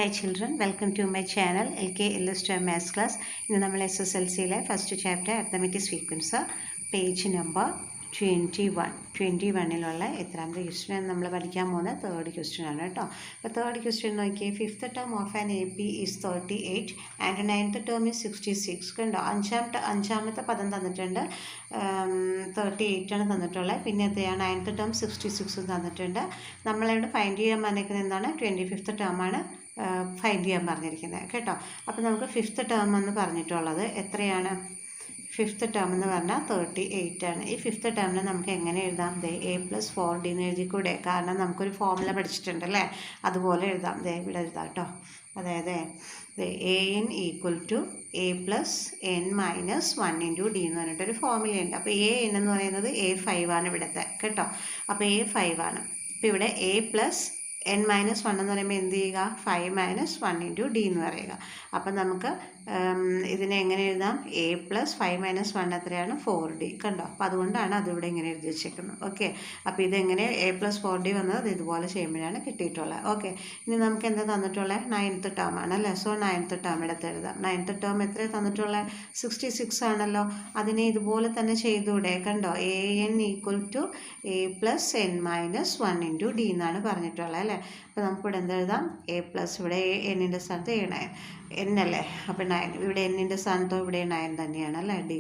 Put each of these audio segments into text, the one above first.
Hi children, welcome to my channel LK Illustrator Maths class. ഇന്ന് നമ്മൾ SSLCയിലെ first chapter arithmetic sequence page number 21ലുള്ള എത്രാമത്തെ question നമ്മൾ പഠിക്കാൻ പോകുന്നത് തേർഡ് ക്വസ്റ്റ്യൻ ആണ് കേട്ടോ. അപ്പോൾ തേർഡ് ക്വസ്റ്റ്യൻ നോക്കിയേ, fifth term of an AP is 38 and ninth term is 66. കണ്ടോ, അഞ്ചാമത്തെ പദം തന്നിട്ടുണ്ട്, 38 ആണ് തന്നിട്ടുള്ളത്. പിന്നെ എത്രയാണ്, നയൻത്ത് ടേം 66 തന്നിട്ടുണ്ട്. നമ്മളിവിടെ ഫൈൻഡ് ചെയ്യാൻ പറഞ്ഞിരിക്കുന്നത് എന്താണ്, 25th ടേമാണ് ഫൈൻഡ് ചെയ്യാൻ പറഞ്ഞിരിക്കുന്നത് കേട്ടോ. അപ്പോൾ നമുക്ക് ഫിഫ്ത്ത് ടേം എന്ന് പറഞ്ഞിട്ടുള്ളത് എത്രയാണ്, ഫിഫ്ത്ത് ടേം എന്ന് പറഞ്ഞാൽ 38 ആണ്. ഈ ഫിഫ്ത്ത് ടേമിനെ നമുക്ക് എങ്ങനെ എഴുതാം, A+4D എന്ന് എഴുതിക്കൂടെ? കാരണം നമുക്കൊരു ഫോർമുല പഠിച്ചിട്ടുണ്ട് അല്ലേ, അതുപോലെ എഴുതാം. ഇവിടെ എഴുതാം കേട്ടോ. അതായത് AN = A+N-1 × D എന്ന് പറഞ്ഞിട്ടൊരു ഫോർമുലയുണ്ട്. അപ്പോൾ AN എന്ന് പറയുന്നത് A5 ആണ് ഇവിടുത്തെ കേട്ടോ. അപ്പോൾ A5 ആണ്. അപ്പോൾ ഇവിടെ A+N-1 എന്ന് പറയുമ്പോൾ എന്ത് ചെയ്യുക, 5 - 1 × D എന്ന് പറയുക. അപ്പം നമുക്ക് ഇതിനെ എങ്ങനെ എഴുതാം, A+5 - 1 എത്രയാണ്, 4D. കണ്ടോ, അപ്പോൾ അതുകൊണ്ടാണ് അതിവിടെ ഇങ്ങനെ എഴുതി വെച്ചേക്കുന്നത്. ഓക്കെ, അപ്പോൾ ഇതെങ്ങനെ A+4D വന്നത് ഇതുപോലെ ചെയ്യുമ്പോഴാണ് കിട്ടിയിട്ടുള്ളത്. ഓക്കെ, ഇനി നമുക്ക് എന്താ തന്നിട്ടുള്ളത്, നയൻത്ത് ടേം ആണല്ലേ. സോ നയൻത്ത് ടേം എടുത്ത് എഴുതാം. നയൻത്ത് ടേം എത്രയാണ് തന്നിട്ടുള്ളത്, 66 ആണല്ലോ. അതിനെ ഇതുപോലെ തന്നെ ചെയ്തുകൂടെ? കണ്ടോ, AN = A+N-1 × D എന്നാണ് പറഞ്ഞിട്ടുള്ളത് അല്ലേ. അപ്പോൾ നമുക്കിവിടെ എന്താ എഴുതാം, A+, ഇവിടെ N-ൻ്റെ സ്ഥാനത്ത് N അല്ലേ, അപ്പോൾ 9. ഇവിടെ N-ൻ്റെ സ്ഥാനത്തോ ഇവിടെ 9 തന്നെയാണ് അല്ലേ, D.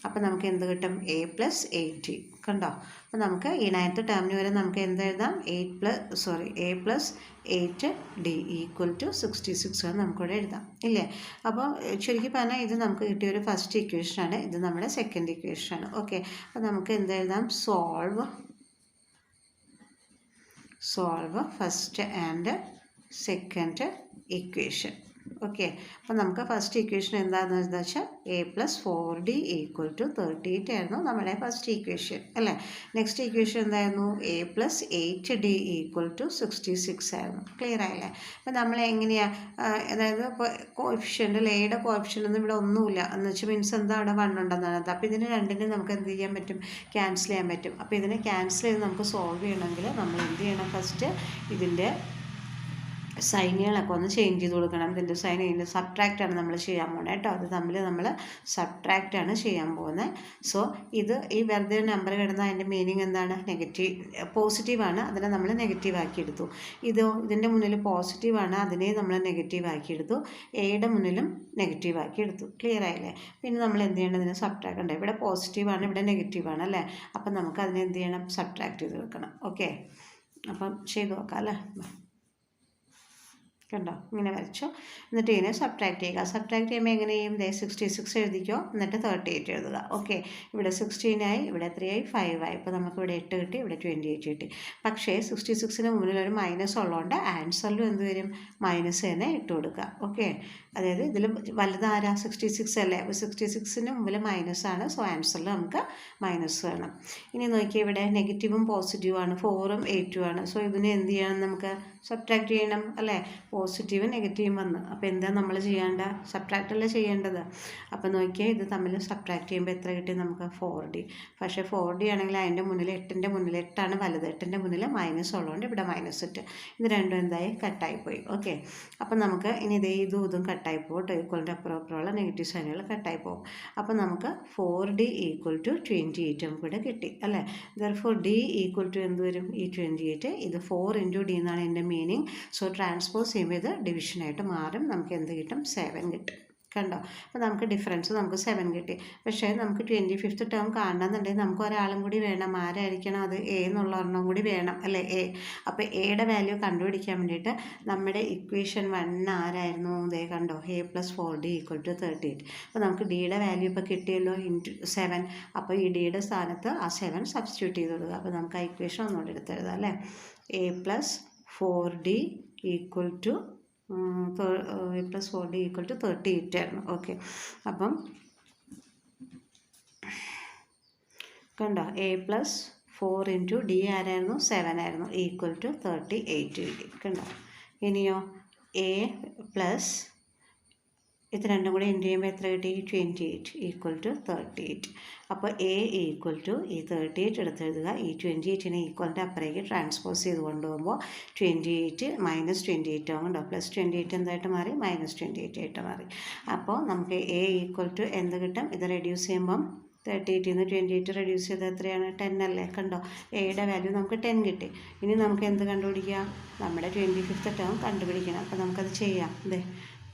അപ്പോൾ നമുക്ക് എന്ത് കിട്ടും, A+8. കണ്ടോ, അപ്പോൾ നമുക്ക് ഈ നയൻത്ത് ടേമിന് വരെ നമുക്ക് എന്ത് എഴുതാം, A+8D = 66 ആണ് നമുക്കിവിടെ എഴുതാം ഇല്ലേ. അപ്പോൾ ചുരുക്കി പറഞ്ഞാൽ ഇത് നമുക്ക് കിട്ടിയൊരു ഫസ്റ്റ് ഇക്വേഷനാണ്, ഇത് നമ്മുടെ സെക്കൻഡ് ഇക്വേഷനാണ്. ഓക്കെ, അപ്പോൾ നമുക്ക് എന്ത് എഴുതാം, solve first and second equation. Okay, അപ്പോൾ നമുക്ക് ഫസ്റ്റ് ഇക്വേഷൻ എന്താണെന്ന് വെച്ചാൽ A+4D = 38 ആയിരുന്നു നമ്മുടെ ഫസ്റ്റ് ഇക്വേഷൻ അല്ലേ. നെക്സ്റ്റ് ഇക്വേഷൻ എന്തായിരുന്നു, A+8D = 66 ആയിരുന്നു. ക്ലിയർ ആയില്ലേ. അപ്പോൾ നമ്മൾ എങ്ങനെയാണ്, അതായത് ഇപ്പോൾ കോഎഫിഷ്യൻ്റ്, എയുടെ കോഎഫിഷ്യൻ്റ് ഒന്നും ഇവിടെ ഒന്നുമില്ല എന്ന് വെച്ചാൽ മീൻസ് എന്താ, അവിടെ 1 ഉണ്ടെന്നാണ്. അപ്പോൾ ഇതിന് രണ്ടിനും നമുക്ക് എന്ത് ചെയ്യാൻ പറ്റും, ക്യാൻസൽ ചെയ്യാൻ പറ്റും. അപ്പോൾ ഇതിനെ ക്യാൻസൽ ചെയ്ത് നമുക്ക് സോൾവ് ചെയ്യണമെങ്കിൽ നമ്മൾ എന്ത് ചെയ്യണം, ഫസ്റ്റ് ഇതിൻ്റെ സൈനുകളൊക്കെ ഒന്ന് ചേഞ്ച് ചെയ്ത് കൊടുക്കണം. ഇതിൻ്റെ സൈൻ, ഇതിൻ്റെ സബ്ട്രാക്റ്റാണ് നമ്മൾ ചെയ്യാൻ പോകുന്നത് കേട്ടോ. അത് തമ്മിൽ നമ്മൾ സബ്ട്രാക്റ്റാണ് ചെയ്യാൻ പോകുന്നത്. സോ ഇത് ഈ വെറുതെ നമ്പർ കിടന്ന അതിൻ്റെ മീനിങ് എന്താണ്, പോസിറ്റീവാണ്, അതിനെ നമ്മൾ നെഗറ്റീവ് ആക്കി എടുത്തു. ഇതിൻ്റെ മുന്നിൽ പോസിറ്റീവാണ്, അതിനെ നമ്മൾ നെഗറ്റീവ് ആക്കി എടുത്തു. എയുടെ മുന്നിലും നെഗറ്റീവ് ആക്കി എടുത്തു. ക്ലിയർ ആയില്ലേ. പിന്നെ നമ്മൾ എന്ത് ചെയ്യണം, ഇതിനെ സബ്ട്രാക്ട് ഉണ്ട്. ഇവിടെ പോസിറ്റീവാണ്, ഇവിടെ നെഗറ്റീവാണ് അല്ലേ. അപ്പം നമുക്ക് അതിനെ എന്ത് ചെയ്യണം, സബ്ട്രാക്ട് ചെയ്ത് വെക്കണം. ഓക്കെ, അപ്പം ചെയ്ത് നോക്കാം അല്ലേ. കണ്ടോ, ഇങ്ങനെ വരച്ചു. എന്നിട്ട് ഇതിനെ സബ്ട്രാക്ട് ചെയ്യുക. സബ്ട്രാക്ട് ചെയ്യുമ്പോൾ എങ്ങനെ ചെയ്യും, 66 എഴുതിക്കോ, എന്നിട്ട് 38 എഴുതുക. ഓക്കെ, ഇവിടെ 16 ആയി, ഇവിടെ എത്രയായി, 5 ആയി. ഇപ്പോൾ നമുക്ക് ഇവിടെ 8 കിട്ടി, ഇവിടെ 28 കിട്ടി. പക്ഷേ 66ന് മുന്നിൽ ഒരു മൈനസ് ഉള്ളതുകൊണ്ട് ആൻസറിലും എന്ത് വരും, മൈനസ് തന്നെ ഇട്ട് കൊടുക്കുക. ഓക്കെ, അതായത് ഇതിൽ വലുതാരാ, 66 അല്ലേ. അപ്പോൾ 66ന് മുമ്പിൽ മൈനസ് ആണ്, സോ ആൻസറിൽ നമുക്ക് മൈനസ് വേണം. ഇനി നോക്കിയാൽ ഇവിടെ നെഗറ്റീവും പോസിറ്റീവാണ്, 4ഉം 8ഉം ആണ്. സോ ഇതിനെ എന്ത് ചെയ്യണം, നമുക്ക് സബ്ട്രാക്ട് ചെയ്യണം അല്ലേ. പോസിറ്റീവും നെഗറ്റീവും വന്ന്, അപ്പോൾ എന്താ നമ്മൾ ചെയ്യേണ്ട, സബ്ട്രാക്ട് അല്ലേ ചെയ്യേണ്ടത്. അപ്പോൾ നോക്കിയാൽ ഇത് തമ്മിൽ സബ്ട്രാക്ട് ചെയ്യുമ്പോൾ എത്ര കിട്ടി നമുക്ക്, 4D. പക്ഷേ 4D ആണെങ്കിൽ അതിൻ്റെ മുന്നിൽ 8ൻ്റെ മുന്നിൽ 8ആണ് വലുത്, 8ൻ്റെ മുന്നിൽ മൈനസ് ഉള്ളതുകൊണ്ട് ഇവിടെ -8. ഇത് രണ്ടും എന്തായി, കട്ടായിപ്പോയി. ഓക്കെ, അപ്പോൾ നമുക്ക് ഇനി ഇതും കട്ടായി പോകും കേട്ടോ. ഈക്വലിൻ്റെ അപ്പുറമുള്ള നെഗറ്റീവ് സൈനുകൾ കട്ടായി പോകും. അപ്പോൾ നമുക്ക് 4D = 28 നമുക്കിവിടെ കിട്ടി അല്ലേ. ദെർഫോർ D = എന്ത് വരും, ഈ 28. ഇത് 4 × D എന്നാണ് എൻ്റെ മീനിങ്. സോ ട്രാൻസ്പോസ് ചെയ്യുമ്പോൾ ഇത് ഡിവിഷനായിട്ട് മാറും. നമുക്ക് എന്ത് കിട്ടും, 7 കിട്ടും. കണ്ടോ, അപ്പോൾ നമുക്ക് ഡിഫറൻസ് നമുക്ക് 7 കിട്ടി. പക്ഷേ നമുക്ക് 25th ടേം കാണണമെന്നുണ്ടെങ്കിൽ നമുക്ക് ഒരാളും കൂടി വേണം. ആരായിരിക്കണം അത്, A എന്നുള്ള ഒരെണ്ണം കൂടി വേണം അല്ലേ, A. അപ്പോൾ എയുടെ വാല്യൂ കണ്ടുപിടിക്കാൻ വേണ്ടിയിട്ട് നമ്മുടെ ഇക്വേഷൻ 1 ആരായിരുന്നു, ഇതേ കണ്ടോ, A+4D = 38. അപ്പോൾ നമുക്ക് Dയുടെ വാല്യൂ ഇപ്പോൾ കിട്ടിയല്ലോ, × 7. അപ്പോൾ ഈ Dയുടെ സ്ഥാനത്ത് ആ 7 സബ്സ്റ്റിറ്റ്യൂട്ട് ചെയ്ത് കൊടുക്കുക. അപ്പോൾ നമുക്ക് ആ ഇക്വേഷൻ ഒന്നുകൂടി എടുത്തെഴുതാം അല്ലേ. A+4D = A+4D = 38 ആയിരുന്നു. ഓക്കെ, അപ്പം കണ്ടോ, A+4 × D ആരായിരുന്നു, 7 ആയിരുന്നു, = 38 കിട്ടി. കണ്ടോ, ഇനിയോ A+ ഇത് രണ്ടും കൂടെ ഇൻറ്റു ചെയ്യുമ്പോൾ എത്ര കിട്ടി? 28 ഈക്വൽ ടു 38. അപ്പോൾ എ ഈക്വൽ ടു ഈ 38 എടുത്തെഴുതുക. ഈ 28നെ ഈക്വലിൻ്റെ അപ്പുറേക്ക് ട്രാൻസ്പോസ് ചെയ്ത് കൊണ്ടുപോകുമ്പോൾ 28 മൈനസ് 28 ആകുന്നുണ്ടോ, പ്ലസ് 28 എന്തായിട്ട് മാറി? മൈനസ് 28 ആയിട്ട് മാറി. അപ്പോൾ നമുക്ക് എ ഈക്വൽ ടു എന്ത് കിട്ടും? ഇത് റെഡ്യൂസ് ചെയ്യുമ്പം 38 നിന്ന് 28 റെഡ്യൂസ് ചെയ്ത് എത്രയാണ്? 10 അല്ലേ? കണ്ടോ, എയുടെ വാല്യൂ നമുക്ക് 10 കിട്ടി. ഇനി നമുക്ക് എന്ത് കണ്ടുപിടിക്കുക? നമ്മുടെ 25th ടേം കണ്ടുപിടിക്കണം. അപ്പോൾ നമുക്കത് ചെയ്യാം. ഇതേ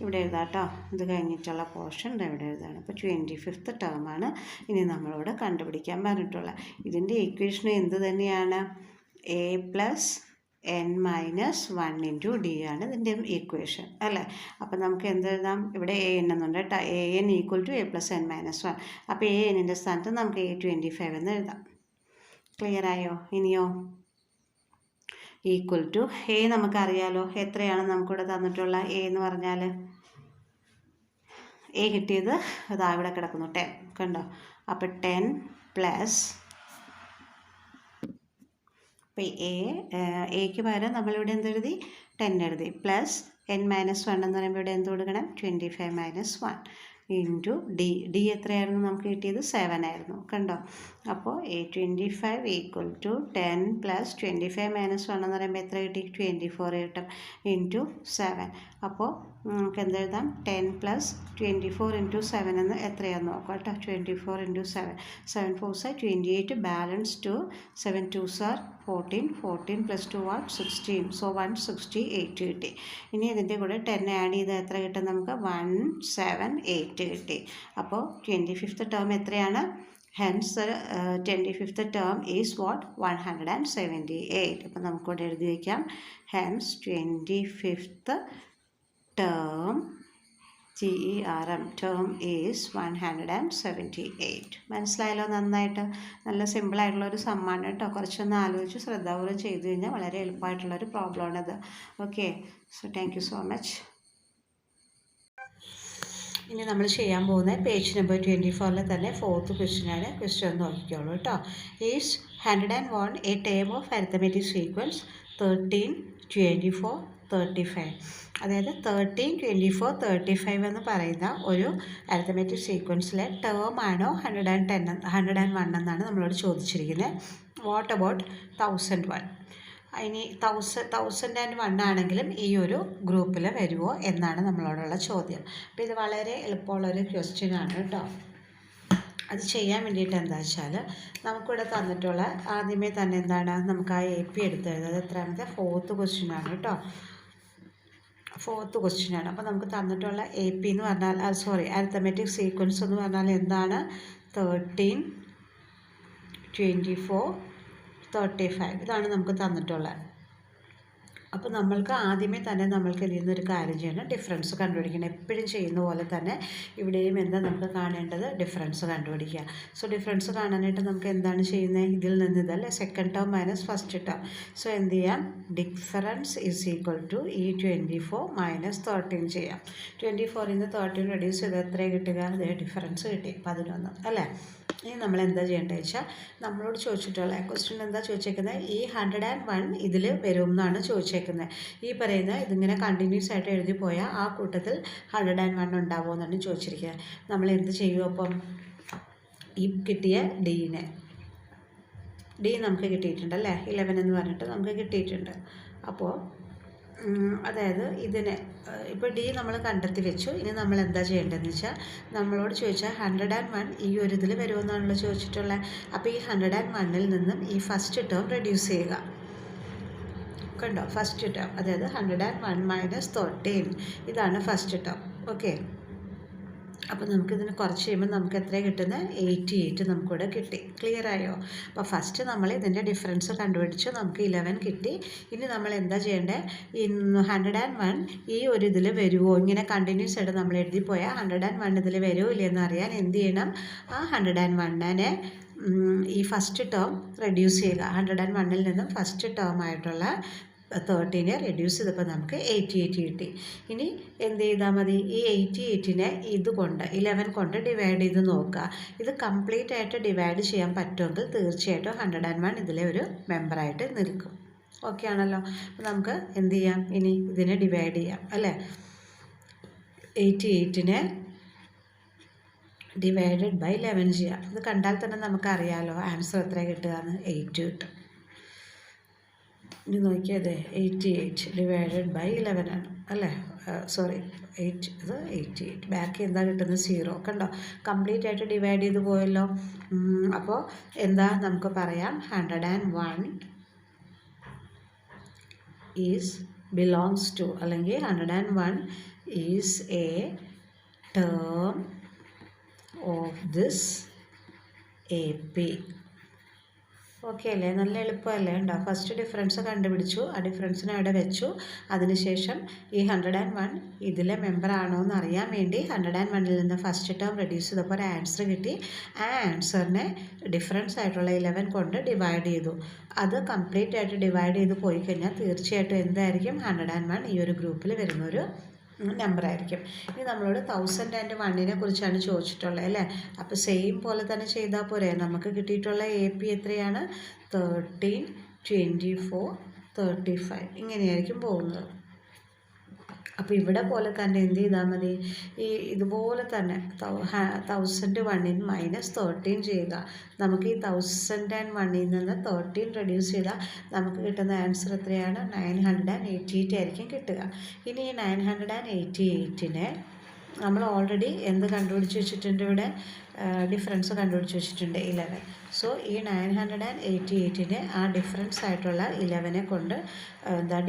ഇവിടെ എഴുതാം കേട്ടോ. ഇത് കഴിഞ്ഞിട്ടുള്ള പോർഷൻ ഇവിടെ എഴുതാണ്. അപ്പോൾ 25th ടേമാണ് ഇനി നമ്മളോട് കണ്ടുപിടിക്കാൻ പറഞ്ഞിട്ടുള്ളത്. ഇതിൻ്റെ ഇക്വേഷൻ എന്ത് തന്നെയാണ്? A plus n minus 1 into D ആണ് ഇതിൻ്റെ ഇക്വേഷൻ അല്ലേ. അപ്പോൾ നമുക്ക് എന്ത് എഴുതാം? ഇവിടെ എ എൻ എന്നുണ്ട് കേട്ടോ. A n equal to a plus n minus 1. അപ്പോൾ എ എന്നിൻ്റെ സ്ഥാനത്ത് നമുക്ക് A25 എന്ന് എഴുതാം. ക്ലിയർ ആയോ? ഇനിയോ ഈക്വൽ ടു എ നമുക്കറിയാലോ. എത്രയാണ് നമുക്കിവിടെ തന്നിട്ടുള്ള എ എന്ന് പറഞ്ഞാൽ? എ കിട്ടിയത് അതാ ഇവിടെ കിടക്കുന്നു, 10. കണ്ടോ, അപ്പോൾ 10 പ്ലസ്, അപ്പോൾ എക്ക് പകരം നമ്മളിവിടെ എന്തെഴുതി? 10 എഴുതി. പ്ലസ് n മൈനസ് 1 എന്ന് പറയുമ്പോൾ ഇവിടെ എന്ത് കൊടുക്കണം? 25 മൈനസ് 1 ഇൻറ്റു ഡി. ഡി എത്രയായിരുന്നു നമുക്ക് കിട്ടിയത്? 7 ആയിരുന്നു. കണ്ടോ, അപ്പോൾ A25 equal to 10 plus 25 minus 1 എന്ന് പറയുമ്പോൾ എത്ര കിട്ടി? 24 കിട്ടും ഇൻറ്റു 7. അപ്പോൾ നമുക്ക് എന്തെഴുതാം? 10 പ്ലസ് 24 ഇൻറ്റു 7 എന്ന് എത്രയാണെന്ന് നോക്കാം കേട്ടോ. 24 into 7, 7 4s are 28, balance 2, 7 2s are 14, 14 plus 2 are 16, so 168 കിട്ടി. ഇനി ഇതിൻ്റെ കൂടെ 10 ആഡ് ചെയ്താൽ എത്ര കിട്ടും നമുക്ക്? 178 കിട്ടി. അപ്പോൾ 25th ടേം എത്രയാണ്? Hence, 25th term is what? 178. അപ്പോൾ നമുക്കിവിടെ എഴുതി വയ്ക്കാം. Hence, 25th term, term is 178. മനസ്സിലായല്ലോ? നന്നായിട്ട് നല്ല സിമ്പിളായിട്ടുള്ളൊരു സമ്മാണ് കേട്ടോ. കുറച്ചൊന്ന് ആലോചിച്ച് ശ്രദ്ധാപൂർവ്വം ചെയ്തു കഴിഞ്ഞാൽ വളരെ എളുപ്പമായിട്ടുള്ളൊരു പ്രോബ്ലമാണിത്. Okay, so thank you so much. ഇനി നമ്മൾ ചെയ്യാൻ പോകുന്നത് പേജ് നമ്പർ 24 തന്നെ 4th ക്വസ്റ്റ്യനാണ്. ക്വസ്റ്റ്യൻ ഒന്ന് നോക്കിക്കോളൂ കേട്ടോ. Is 101 A term of arithmetic sequence 13, 24, 35. അതായത് 13, 24, 35 എന്ന് പറയുന്ന ഒരു അരിത്തമെറ്റിക് സീക്വൻസിലെ ടേം ആണോ 101 എന്നാണ് നമ്മളോട് ചോദിച്ചിരിക്കുന്നത്. What about 1001? ഇനി 1001 ആണെങ്കിലും ഈ ഒരു ഗ്രൂപ്പിൽ വരുമോ എന്നാണ് നമ്മളോടുള്ള ചോദ്യം. അപ്പോൾ ഇത് വളരെ എളുപ്പമുള്ളൊരു ക്വസ്റ്റ്യനാണ് കേട്ടോ. അത് ചെയ്യാൻ വേണ്ടിയിട്ട് എന്താ വെച്ചാൽ നമുക്കിവിടെ തന്നിട്ടുള്ള ആദ്യമേ തന്നെ എന്താണ്, നമുക്ക് ആ AP എടുത്ത് എഴുതുന്നത് എത്രാമത്തെ? 4th ക്വസ്റ്റ്യനാണ് കേട്ടോ. 4th ക്വസ്റ്റ്യനാണ്. അപ്പോൾ നമുക്ക് തന്നിട്ടുള്ള AP എന്ന് പറഞ്ഞാൽ അരിത്തമെറ്റിക് സീക്വൻസ് എന്ന് പറഞ്ഞാൽ എന്താണ്? 13, 24, 35 ഇതാണ് നമുക്ക് തന്നിട്ടുള്ളത്. അപ്പോൾ നമ്മൾക്ക് ആദ്യമേ തന്നെ നമ്മൾക്ക് ഇതിൽ നിന്നൊരു കാര്യം ചെയ്യണം, ഡിഫറൻസ് കണ്ടുപിടിക്കണം. എപ്പോഴും ചെയ്യുന്ന പോലെ തന്നെ ഇവിടെയും എന്താ നമുക്ക് കാണേണ്ടത്? ഡിഫറൻസ് കണ്ടുപിടിക്കുക. സോ ഡിഫറൻസ് കാണാനായിട്ട് നമുക്ക് എന്താണ് ചെയ്യുന്നത്? ഇതിൽ നിന്ന് ഇതല്ലേ, second term minus first term. So എന്ത് ചെയ്യാം? ഡിഫറൻസ് ഈസ് ഈക്വൽ ടു ഈ 24 മൈനസ് 13 ചെയ്യാം. 24 നിന്ന് 13 റെഡ്യൂസ് ചെയ്ത് എത്ര കിട്ടുക? അതേ ഡിഫറൻസ് കിട്ടി, 11 അല്ലേ. ഇനി നമ്മൾ എന്താ ചെയ്യേണ്ടത് വെച്ചാൽ നമ്മളോട് ചോദിച്ചിട്ടുള്ള ക്വസ്റ്റ്യൻ എന്താ ചോദിച്ചേക്കുന്നത്? ഈ 101 ഇതിൽ വരും എന്നാണ് ചോദിച്ചേക്കുന്നത്. ഈ പറയുന്ന ഇതിങ്ങനെ കണ്ടിന്യൂസ് ആയിട്ട് എഴുതി പോയാൽ ആ കൂട്ടത്തിൽ 101 ഉണ്ടാവുമോ എന്നാണ് ചോദിച്ചിരിക്കുന്നത്. നമ്മൾ എന്ത് ചെയ്യും? അപ്പം ഈ കിട്ടിയ ഡി നമുക്ക് കിട്ടിയിട്ടുണ്ടല്ലേ, 11 എന്ന് പറഞ്ഞിട്ട് നമുക്ക് കിട്ടിയിട്ടുണ്ട്. അപ്പോൾ അതായത് ഇതിനെ ഇപ്പോൾ ഡി നമ്മൾ കണ്ടെത്തി വെച്ചു. ഇനി നമ്മൾ എന്താ ചെയ്യേണ്ടതെന്ന് വെച്ചാൽ നമ്മളോട് ചോദിച്ചാൽ 101 ഈ ഒരു ഇതിൽ വരുമെന്നാണല്ലോ ചോദിച്ചിട്ടുള്ളത്. അപ്പോൾ ഈ 101ൽ നിന്നും ഈ ഫസ്റ്റ് ടേം റെഡ്യൂസ് ചെയ്യുക. കണ്ടോ, ഫസ്റ്റ് ടേം അതായത് 101 മൈനസ് 13 ഇതാണ് ഫസ്റ്റ് ടേം. ഓക്കെ, അപ്പോൾ നമുക്കിതിന് കുറച്ച് കഴിയുമ്പോൾ നമുക്ക് എത്ര കിട്ടുന്നത്? 88 നമുക്കിവിടെ കിട്ടി. ക്ലിയർ ആയോ? അപ്പോൾ ഫസ്റ്റ് നമ്മൾ ഇതിൻ്റെ ഡിഫറൻസ് കണ്ടുപിടിച്ചു, നമുക്ക് 11 കിട്ടി. ഇനി നമ്മൾ എന്താ ചെയ്യേണ്ടത്? ഈ 101 ഈ ഒരു ഇതിൽ വരുമോ? ഇങ്ങനെ കണ്ടിന്യൂസ് ആയിട്ട് നമ്മൾ എഴുതി പോയാൽ 101 ഇതിൽ വരുമോ ഇല്ലയെന്ന് അറിയാൻ എന്ത് ചെയ്യണം? ആ 101നെ ഈ ഫസ്റ്റ് ടേം റെഡ്യൂസ് ചെയ്യുക. 101ൽ നിന്നും ഫസ്റ്റ് ടേം ആയിട്ടുള്ള 13 റെഡ്യൂസ് ചെയ്തപ്പോൾ നമുക്ക് 88 കിട്ടി. ഇനി എന്ത് ചെയ്താൽ മതി? ഈ 88നെ ഇതുകൊണ്ട് 11 കൊണ്ട് ഡിവൈഡ് ചെയ്ത് നോക്കുക. ഇത് കംപ്ലീറ്റ് ആയിട്ട് ഡിവൈഡ് ചെയ്യാൻ പറ്റുമെങ്കിൽ തീർച്ചയായിട്ടും 101 ഇതിലെ ഒരു മെമ്പറായിട്ട് നിൽക്കും. ഓക്കെ ആണല്ലോ. അപ്പോൾ നമുക്ക് എന്ത് ചെയ്യാം? ഇനി ഇതിനെ ഡിവൈഡ് ചെയ്യാം അല്ലേ. 88നെ ഡിവൈഡഡ് ബൈ 11 ചെയ്യുക. ഇത് കണ്ടാൽ തന്നെ നമുക്കറിയാമല്ലോ ആൻസർ എത്ര കിട്ടുകയെന്ന്, 8 കിട്ടും. ഇനി നോക്കിയത് 88 ഡിവൈഡഡ് ബൈ 11 ആണ് അല്ലേ, സോറി 8, ഇത് 88. ബാക്കി എന്താ കിട്ടുന്നത്, 0. കണ്ടോ, കംപ്ലീറ്റ് ആയിട്ട് ഡിവൈഡ് ചെയ്ത് പോയല്ലോ. അപ്പോൾ എന്താ നമുക്ക് പറയാം, 101 ഈസ് ബിലോങ്സ് ടു, അല്ലെങ്കിൽ 101 is A term of this AP. Okay അല്ലേ, നല്ല എളുപ്പമല്ലേ. ഉണ്ടോ, ഫസ്റ്റ് ഡിഫറൻസ് കണ്ടുപിടിച്ചു, ആ ഡിഫറൻസിനെ അവിടെ വെച്ചു. അതിനുശേഷം ഈ 101 ഇതിലെ മെമ്പർ ആണോ എന്ന് അറിയാൻ വേണ്ടി 101ൽ നിന്ന് ഫസ്റ്റ് ടേം റെഡ്യൂസ് ചെയ്തപ്പോൾ ഒരു ആൻസർ കിട്ടി. ആ ആൻസറിനെ ഡിഫറൻസ് ആയിട്ടുള്ള 11 കൊണ്ട് ഡിവൈഡ് ചെയ്തു. അത് കംപ്ലീറ്റ് ആയിട്ട് ഡിവൈഡ് ചെയ്ത് പോയി കഴിഞ്ഞാൽ തീർച്ചയായിട്ടും എന്തായിരിക്കും, 101 ഈ ഒരു ഗ്രൂപ്പിൽ വരുന്നൊരു നമ്പർ ആയിരിക്കും. ഇനി നമ്മളോട് 1001നെ കുറിച്ചാണ് ചോദിച്ചിട്ടുള്ളത് അല്ലേ. അപ്പോൾ സെയിം പോലെ തന്നെ ചെയ്താൽ പോരെ. നമുക്ക് കിട്ടിയിട്ടുള്ള AP എത്രയാണ്, 13, 24, 35 ഇങ്ങനെയായിരിക്കും പോകുന്നത്. അപ്പോൾ ഇവിടെ പോലെ തന്നെ എന്ത് ചെയ്താൽ മതി, ഇതുപോലെ തന്നെ 1001ൽ -13 ചെയ്യുക. നമുക്ക് ഈ 1001ൽ നിന്ന് 13 റെഡ്യൂസ് ചെയ്താൽ നമുക്ക് കിട്ടുന്ന ആൻസർ എത്രയാണ്, 988 ആയിരിക്കും കിട്ടുക. ഇനി ഈ 988നെ നമ്മൾ ഓൾറെഡി എന്ത് കണ്ടുപിടിച്ച് വെച്ചിട്ടുണ്ട്, ഇവിടെ ഡിഫറൻസ് കണ്ടുപിടിച്ച് വെച്ചിട്ടുണ്ട് 11. സോ ഈ 988നെ ആ ഡിഫറൻസ് ആയിട്ടുള്ള 11 കൊണ്ട്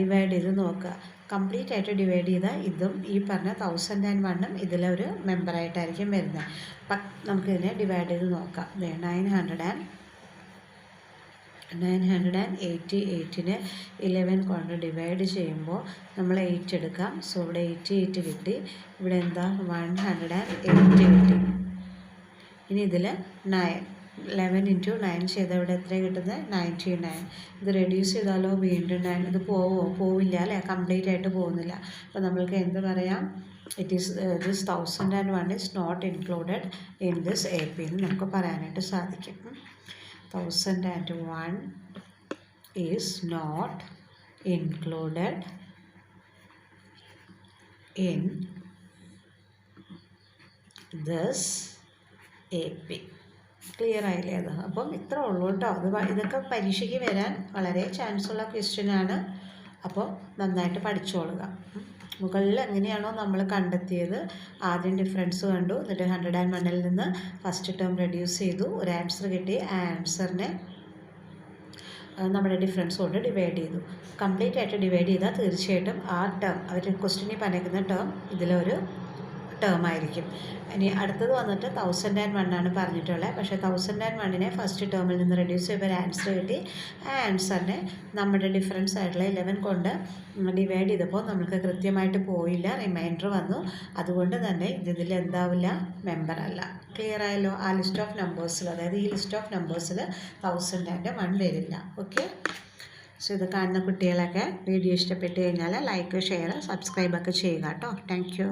ഡിവൈഡ് ചെയ്ത് നോക്കുക. കംപ്ലീറ്റ് ആയിട്ട് ഡിവൈഡ് ചെയ്താൽ ഇതും ഈ പറഞ്ഞ 1001ഉം ഇതിലൊരു മെമ്പറായിട്ടായിരിക്കും വരുന്നത്. അപ്പം നമുക്കിതിനെ ഡിവൈഡ് ചെയ്ത് നോക്കാം. 988നെ 11 കൊണ്ട് ഡിവൈഡ് ചെയ്യുമ്പോൾ നമ്മൾ 8 എടുക്കാം. സോ ഇവിടെ 88 കിട്ടി. ഇവിടെ എന്താ, 108 കിട്ടി. ഇനി ഇതിൽ 9, 11 × 9 ചെയ്താൽ ഇവിടെ എത്ര കിട്ടുന്നത്, 99. ഇത് റെഡ്യൂസ് ചെയ്താലോ വീണ്ടും 9, ഇത് പോവില്ല അല്ലേ, കംപ്ലീറ്റ് ആയിട്ട് പോകുന്നില്ല. അപ്പോൾ നമ്മൾക്ക് എന്ത് പറയാം, this 1001 is not included in this AP എന്ന് നമുക്ക് പറയാനായിട്ട് സാധിക്കും. 1001 is not included in this AP. Clear ആയില്ലേ അത്. അപ്പം ഇത്ര ഉള്ളൂ കേട്ടോ. ഇതൊക്കെ പരീക്ഷയ്ക്ക് വരാൻ വളരെ ചാൻസ് ഉള്ള ക്വസ്റ്റ്യനാണ്. അപ്പോൾ നന്നായിട്ട് പഠിച്ചോളുക. മുകളിൽ എങ്ങനെയാണോ നമ്മൾ കണ്ടെത്തിയത്, ആദ്യം ഡിഫറൻസ് കണ്ടു, എന്നിട്ട് 101ൽ നിന്ന് ഫസ്റ്റ് ടേം റെഡ്യൂസ് ചെയ്തു, ഒരു ആൻസർ കിട്ടി. ആ ആൻസറിനെ നമ്മുടെ ഡിഫറൻസ് കൊണ്ട് ഡിവൈഡ് ചെയ്തു. കംപ്ലീറ്റ് ആയിട്ട് ഡിവൈഡ് ചെയ്താൽ തീർച്ചയായിട്ടും ആ ടേം, അവർ ക്വസ്റ്റ്യനിൽ പറഞ്ഞിരിക്കുന്ന ടേം ഇതിലൊരു ടേം ആയിരിക്കും. ഇനി അടുത്തത് വന്നിട്ട് 1001 ആണ് പറഞ്ഞിട്ടുള്ളത്. പക്ഷേ 1001നെ ഫസ്റ്റ് ടേമിൽ നിന്ന് റെഡ്യൂസ് ചെയ്യുമ്പോൾ ഒരു ആൻസർ കിട്ടി. ആ ആൻസറിനെ നമ്മുടെ ഡിഫറൻസ് ആയിട്ടുള്ള 11 കൊണ്ട് ഡിവൈഡ് ചെയ്തപ്പോൾ നമുക്ക് കൃത്യമായിട്ട് പോയില്ല, റിമൈൻഡർ വന്നു. അതുകൊണ്ട് തന്നെ ഇതിൽ എന്താവില്ല, മെമ്പർ അല്ല. ക്ലിയർ ആയല്ലോ. ആ ലിസ്റ്റ് ഓഫ് നമ്പേഴ്സിൽ, അതായത് ഈ ലിസ്റ്റ് ഓഫ് നമ്പേഴ്സിൽ 1001 വരില്ല. ഓക്കെ. സോ ഇത് കാണുന്ന കുട്ടികളൊക്കെ വീഡിയോ ഇഷ്ടപ്പെട്ട് കഴിഞ്ഞാൽ ലൈക്ക്, ഷെയർ, സബ്സ്ക്രൈബൊക്കെ ചെയ്യുക കേട്ടോ. Thank you.